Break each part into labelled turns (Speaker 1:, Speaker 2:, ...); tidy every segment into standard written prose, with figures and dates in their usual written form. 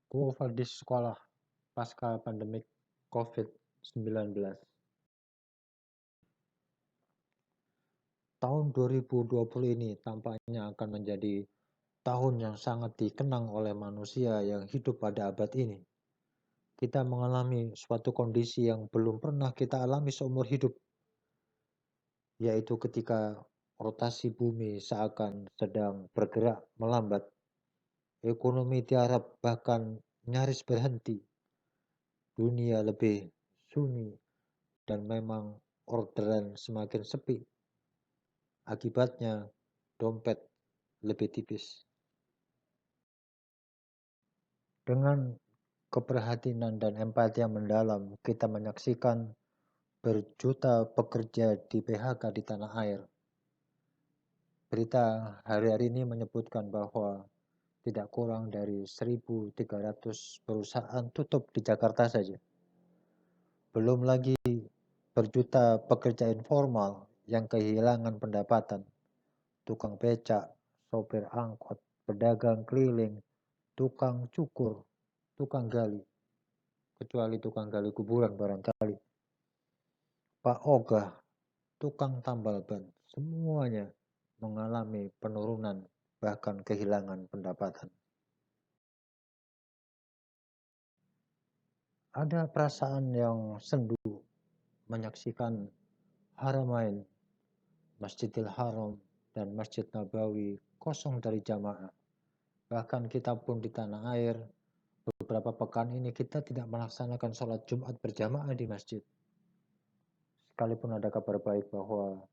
Speaker 1: Keluar di sekolah pasca pandemik COVID-19. Tahun 2020 ini tampaknya akan menjadi tahun yang sangat dikenang oleh manusia yang hidup pada abad ini. Kita mengalami suatu kondisi yang belum pernah kita alami seumur hidup, yaitu ketika rotasi bumi seakan sedang bergerak melambat, ekonomi tiarap bahkan nyaris berhenti, dunia lebih sunyi, dan memang orderan semakin sepi. Akibatnya, dompet lebih tipis. Dengan keprihatinan dan empati yang mendalam, kita menyaksikan berjuta pekerja di PHK di tanah air. Berita hari-hari ini menyebutkan bahwa tidak kurang dari 1.300 perusahaan tutup di Jakarta saja. Belum lagi berjuta pekerja informal yang kehilangan pendapatan. Tukang becak, sopir angkot, pedagang keliling, tukang cukur, tukang gali. Kecuali tukang gali kuburan barangkali. Pak Ogah, tukang tambal ban, semuanya mengalami penurunan bahkan kehilangan pendapatan. Ada perasaan yang sendu menyaksikan Haramain, Masjidil Haram, dan Masjid Nabawi kosong dari jamaah. Bahkan kita pun di tanah air, beberapa pekan ini kita tidak melaksanakan sholat Jumat berjamaah di masjid. Sekalipun ada kabar baik bahwa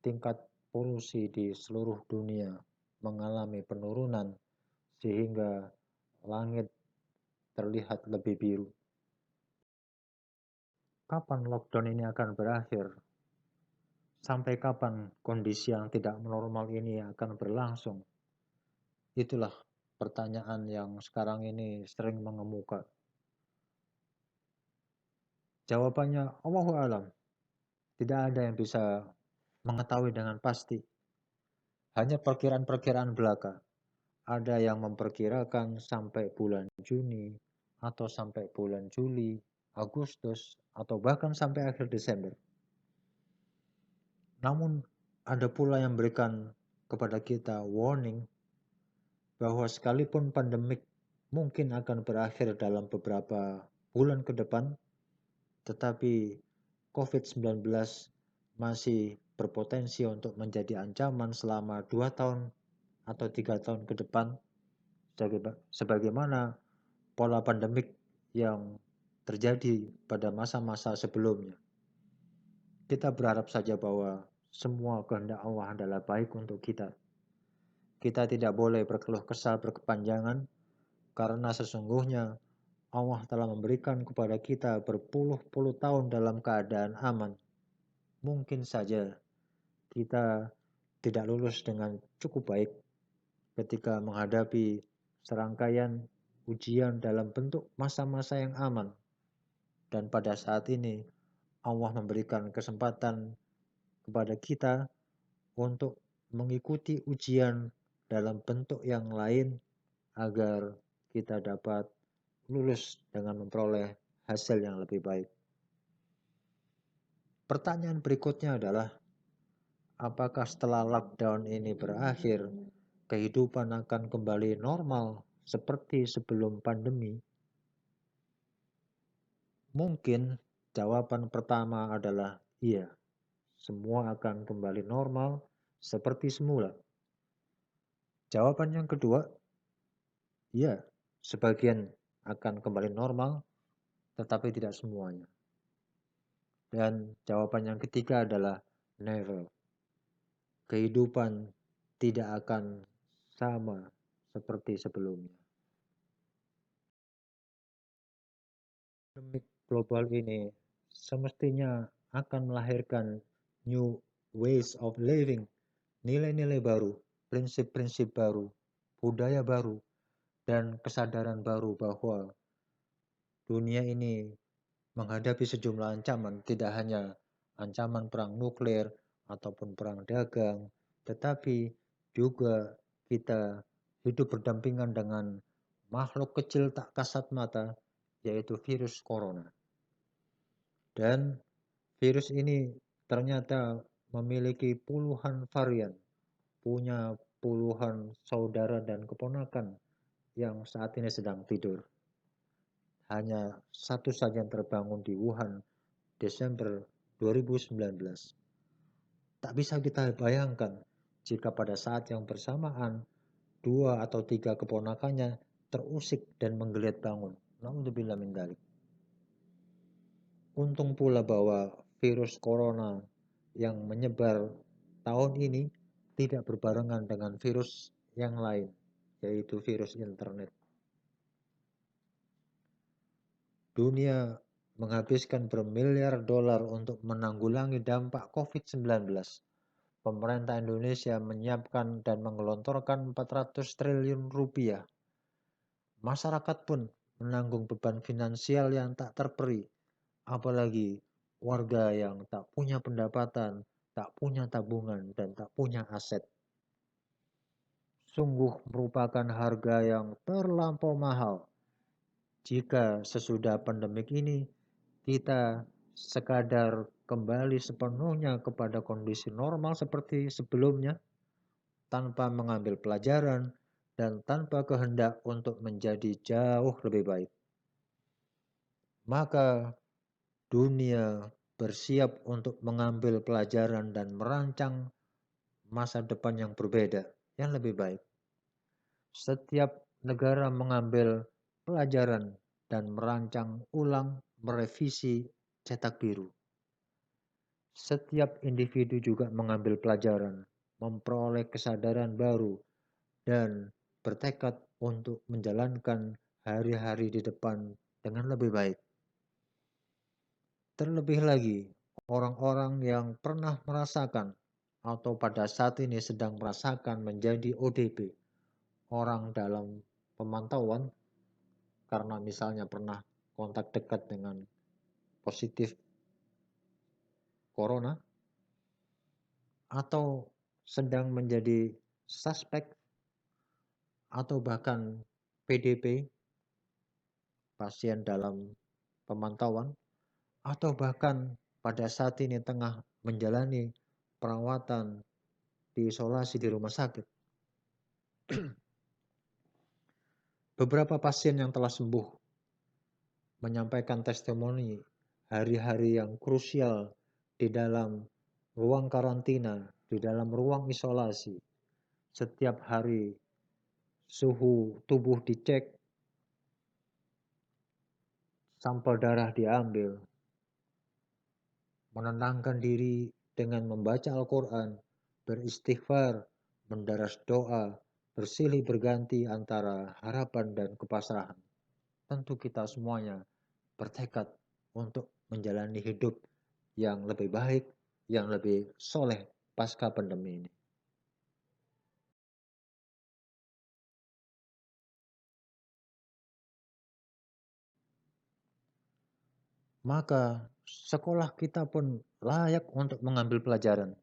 Speaker 1: tingkat polusi di seluruh dunia mengalami penurunan sehingga langit terlihat lebih biru. Kapan lockdown ini akan berakhir? Sampai kapan kondisi yang tidak normal ini akan berlangsung? Itulah pertanyaan yang sekarang ini sering mengemuka. Jawabannya Allahu a'lam. Tidak ada yang bisa mengetahui dengan pasti. Hanya perkiraan-perkiraan belaka. Ada yang memperkirakan sampai bulan Juni, atau sampai bulan Juli, Agustus, atau bahkan sampai akhir Desember. Namun ada pula yang memberikan kepada kita warning bahwa sekalipun pandemik mungkin akan berakhir dalam beberapa bulan ke depan, tetapi COVID-19 masih berpotensi untuk menjadi ancaman selama 2 tahun atau 3 tahun ke depan, sebagaimana pola pandemik yang terjadi pada masa-masa sebelumnya. Kita berharap saja bahwa semua kehendak Allah adalah baik untuk kita. Kita tidak boleh berkeluh kesah berkepanjangan, karena sesungguhnya Allah telah memberikan kepada kita berpuluh-puluh tahun dalam keadaan aman. Mungkin saja kita tidak lulus dengan cukup baik ketika menghadapi serangkaian ujian dalam bentuk masa-masa yang aman. Dan pada saat ini Allah memberikan kesempatan kepada kita untuk mengikuti ujian dalam bentuk yang lain agar kita dapat lulus dengan memperoleh hasil yang lebih baik. Pertanyaan berikutnya adalah, apakah setelah lockdown ini berakhir, kehidupan akan kembali normal seperti sebelum pandemi? Mungkin jawaban pertama adalah iya, semua akan kembali normal seperti semula. Jawaban yang kedua, iya, sebagian akan kembali normal, tetapi tidak semuanya. Dan jawaban yang ketiga adalah never. Kehidupan tidak akan sama seperti sebelumnya. Pandemi global ini semestinya akan melahirkan new ways of living, nilai-nilai baru, prinsip-prinsip baru, budaya baru, dan kesadaran baru bahwa dunia ini menghadapi sejumlah ancaman, tidak hanya ancaman perang nuklir ataupun perang dagang, tetapi juga kita hidup berdampingan dengan makhluk kecil tak kasat mata, yaitu virus corona. Dan virus ini ternyata memiliki puluhan varian, punya puluhan saudara dan keponakan yang saat ini sedang tidur. Hanya satu saja yang terbangun di Wuhan Desember 2019. Tak bisa kita bayangkan jika pada saat yang bersamaan dua atau tiga keponakannya terusik dan menggeliat bangun. Naudzubillah min dzalik. Untung pula bahwa virus corona yang menyebar tahun ini tidak berbarengan dengan virus yang lain, yaitu virus internet. Dunia menghabiskan bermiliar dolar untuk menanggulangi dampak COVID-19. Pemerintah Indonesia menyiapkan dan menggelontorkan 400 triliun rupiah. Masyarakat pun menanggung beban finansial yang tak terperi, apalagi warga yang tak punya pendapatan, tak punya tabungan, dan tak punya aset. Sungguh merupakan harga yang terlampau mahal jika sesudah pandemik ini kita sekadar kembali sepenuhnya kepada kondisi normal seperti sebelumnya, tanpa mengambil pelajaran dan tanpa kehendak untuk menjadi jauh lebih baik. Maka dunia bersiap untuk mengambil pelajaran dan merancang masa depan yang berbeda, yang lebih baik. Setiap negara mengambil pelajaran dan merancang ulang merevisi cetak biru. Setiap individu juga mengambil pelajaran, memperoleh kesadaran baru, dan bertekad untuk menjalankan hari-hari di depan dengan lebih baik. Terlebih lagi, orang-orang yang pernah merasakan atau pada saat ini sedang merasakan menjadi ODP, orang dalam pemantauan, karena misalnya pernah kontak dekat dengan positif corona, atau sedang menjadi suspek, atau bahkan PDP, pasien dalam pemantauan, atau bahkan pada saat ini tengah menjalani perawatan diisolasi di rumah sakit. Beberapa pasien yang telah sembuh menyampaikan testimoni hari-hari yang krusial di dalam ruang karantina, di dalam ruang isolasi. Setiap hari suhu tubuh dicek, sampel darah diambil, menenangkan diri dengan membaca Al-Quran, beristighfar, mendaras doa, bersilih berganti antara harapan dan kepasrahan. Tentu kita semuanya bertekad untuk menjalani hidup yang lebih baik, yang lebih soleh pasca pandemi ini. Maka sekolah kita pun layak untuk mengambil pelajaran.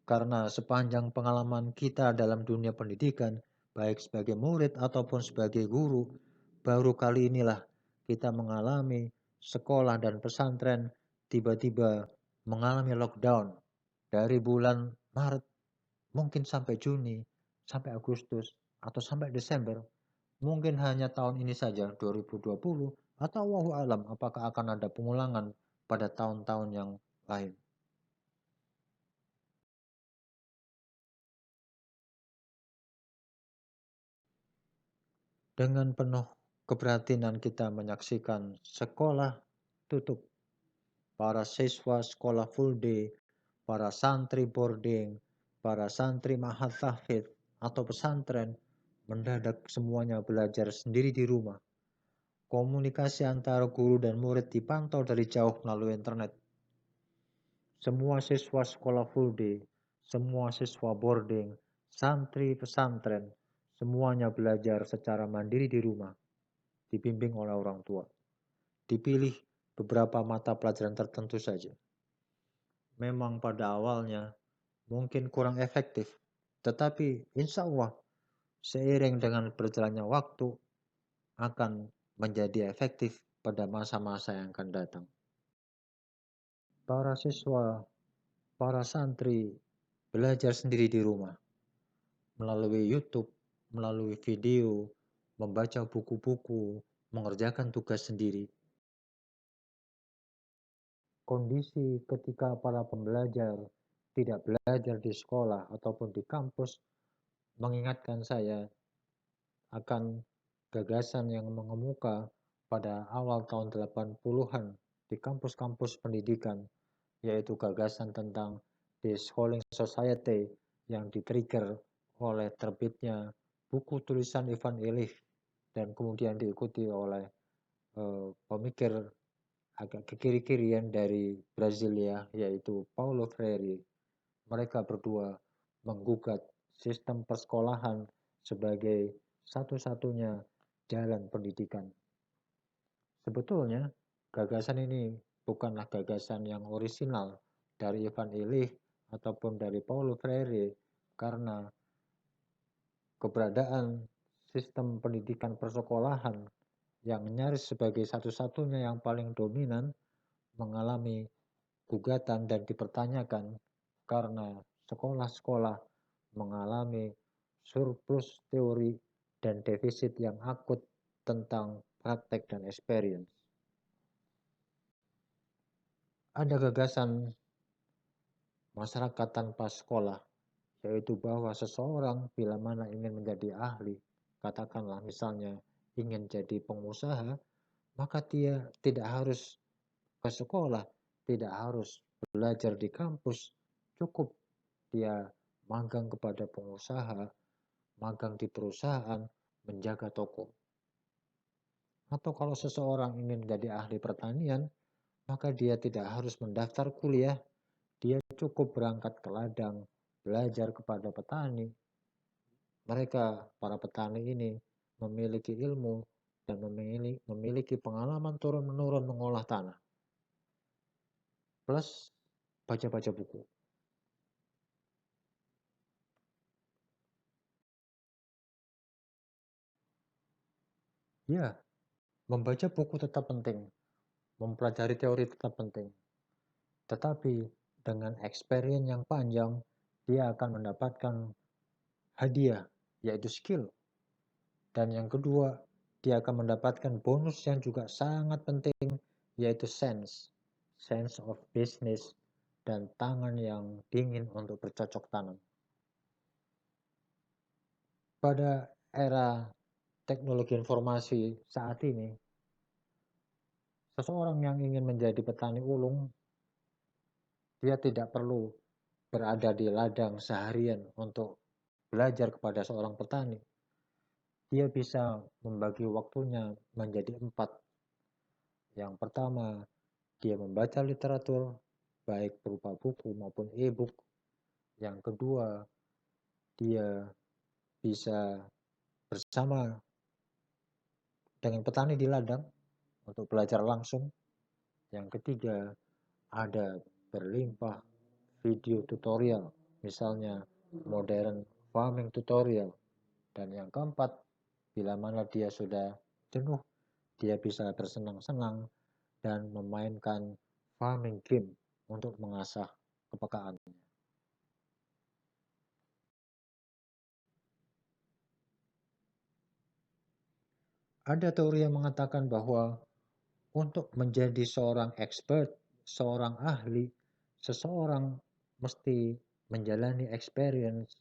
Speaker 1: Karena sepanjang pengalaman kita dalam dunia pendidikan, baik sebagai murid ataupun sebagai guru, baru kali inilah kita mengalami sekolah dan pesantren tiba-tiba mengalami lockdown dari bulan Maret mungkin sampai Juni, sampai Agustus, atau sampai Desember. Mungkin hanya tahun ini saja, 2020, atau wallahu alam apakah akan ada pengulangan pada tahun-tahun yang lain. Dengan penuh keprihatinan kita menyaksikan sekolah tutup, para siswa sekolah full day, para santri boarding, para santri ma'had tahfidz atau pesantren mendadak semuanya belajar sendiri di rumah. Komunikasi antara guru dan murid dipantau dari jauh melalui internet. Semua siswa sekolah full day, semua siswa boarding, santri pesantren, semuanya belajar secara mandiri di rumah, dibimbing oleh orang tua. Dipilih beberapa mata pelajaran tertentu saja. Memang pada awalnya mungkin kurang efektif, tetapi insya Allah seiring dengan berjalannya waktu, akan menjadi efektif pada masa-masa yang akan datang. Para siswa, para santri belajar sendiri di rumah melalui YouTube, melalui video, membaca buku-buku, mengerjakan tugas sendiri. Kondisi ketika para pembelajar tidak belajar di sekolah ataupun di kampus mengingatkan saya akan gagasan yang mengemuka pada awal tahun 80-an di kampus-kampus pendidikan, yaitu gagasan tentang de-schooling society yang di-trigger oleh terbitnya buku tulisan Ivan Illich dan kemudian diikuti oleh pemikir agak ke kiri-kirian dari Brasilia, yaitu Paulo Freire. Mereka berdua menggugat sistem persekolahan sebagai satu-satunya jalan pendidikan. Sebetulnya, gagasan ini bukanlah gagasan yang orisinal dari Ivan Illich ataupun dari Paulo Freire, karena keberadaan sistem pendidikan persekolahan yang nyaris sebagai satu-satunya yang paling dominan mengalami gugatan dan dipertanyakan karena sekolah-sekolah mengalami surplus teori dan defisit yang akut tentang praktek dan experience. Ada gagasan masyarakat tanpa sekolah, yaitu bahwa seseorang bila mana ingin menjadi ahli, katakanlah misalnya ingin jadi pengusaha, maka dia tidak harus ke sekolah, tidak harus belajar di kampus, cukup dia magang kepada pengusaha, magang di perusahaan, menjaga toko. Atau kalau seseorang ingin menjadi ahli pertanian, maka dia tidak harus mendaftar kuliah, dia cukup berangkat ke ladang, belajar kepada petani. Mereka, para petani ini, memiliki ilmu dan memiliki pengalaman turun-menurun mengolah tanah. Plus baca-baca buku. Ya, membaca buku tetap penting, mempelajari teori tetap penting. Tetapi dengan experience yang panjang, dia akan mendapatkan hadiah, yaitu skill. Dan yang kedua, dia akan mendapatkan bonus yang juga sangat penting, yaitu sense of business, dan tangan yang dingin untuk bercocok tanam. Pada era teknologi informasi saat ini, seseorang yang ingin menjadi petani ulung, dia tidak perlu berada di ladang seharian untuk belajar kepada seorang petani. Dia bisa membagi waktunya menjadi 4. Yang pertama, dia membaca literatur, baik berupa buku maupun e-book. Yang kedua, dia bisa bersama dengan petani di ladang untuk belajar langsung. Yang ketiga, ada berlimpah video tutorial, misalnya modern farming tutorial. Dan yang keempat, bila mana dia sudah jenuh, dia bisa bersenang-senang dan memainkan farming game untuk mengasah kepekaannya. Ada teori yang mengatakan bahwa untuk menjadi seorang expert, seorang ahli, seseorang mesti menjalani experience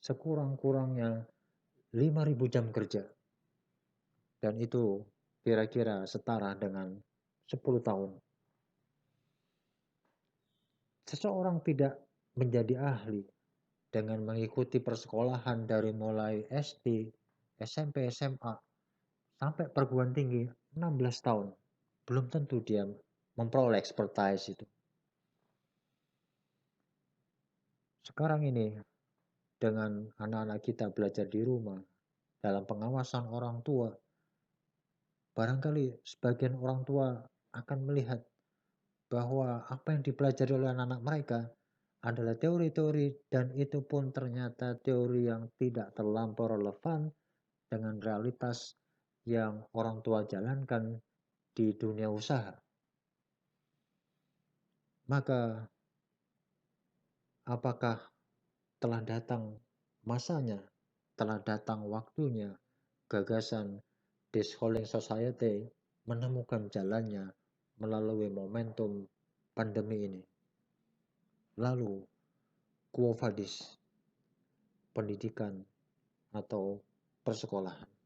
Speaker 1: sekurang-kurangnya 5.000 jam kerja. Dan itu kira-kira setara dengan 10 tahun. Seseorang tidak menjadi ahli dengan mengikuti persekolahan dari mulai SD, SMP, SMA, sampai perguruan tinggi 16 tahun. Belum tentu dia memperoleh expertise itu. Sekarang ini, dengan anak-anak kita belajar di rumah, dalam pengawasan orang tua, barangkali sebagian orang tua akan melihat bahwa apa yang dipelajari oleh anak-anak mereka adalah teori-teori, dan itu pun ternyata teori yang tidak terlampau relevan dengan realitas yang orang tua jalankan di dunia usaha. Maka apakah telah datang masanya, telah datang waktunya gagasan Deschooling Society menemukan jalannya melalui momentum pandemi ini? Lalu, Quo Vadis, pendidikan atau persekolahan.